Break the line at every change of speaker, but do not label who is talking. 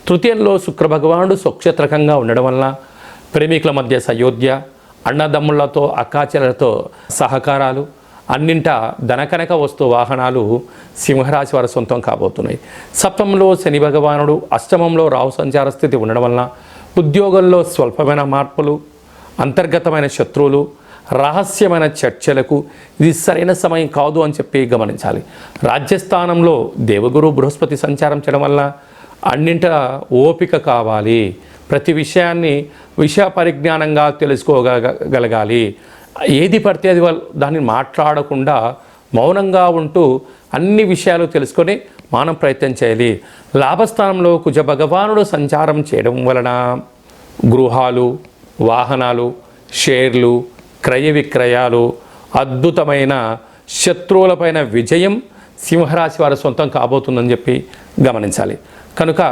తృతీయంలో శుక్రభగవానుడు స్వక్షేత్రకంగా ఉండడం వలన ప్రేమికుల మధ్య సయోధ్య, అన్నదమ్ములతో అక్కాచెల్లెలతో సహకారాలు, అన్నింట ధనకనక వస్తు వాహనాలు సింహరాశి వారి సొంతం కాబోతున్నాయి. సప్తమంలో శని భగవానుడు, అష్టమంలో రాహు సంచార స్థితి ఉండడం వలన ఉద్యోగంలో స్వల్పమైన మార్పులు, అంతర్గతమైన శత్రువులు, రహస్యమైన చర్చలకు ఇది సరైన సమయం కాదు అని చెప్పి గమనించాలి. రాజ్యస్థానంలో దేవగురు బృహస్పతి సంచారం చేయడం వల్ల అన్నింట ఓపిక కావాలి. ప్రతి విషయాన్ని విషయ పరిజ్ఞానంగా తెలుసుకోగలగాలి. ఏది పడితే అది దాన్ని మాట్లాడకుండా మౌనంగా ఉంటూ అన్ని విషయాలు తెలుసుకొని మనం ప్రయత్నం చేయాలి. లాభస్థానంలో కుజ భగవానుడు సంచారం చేయడం వలన గృహాలు, వాహనాలు, షేర్లు, క్రయ విక్రయాలు, అద్భుతమైన శత్రువులపైన విజయం సింహరాశి వారి సొంతం కాబోతుందని చెప్పి గమనించాలి. కనుక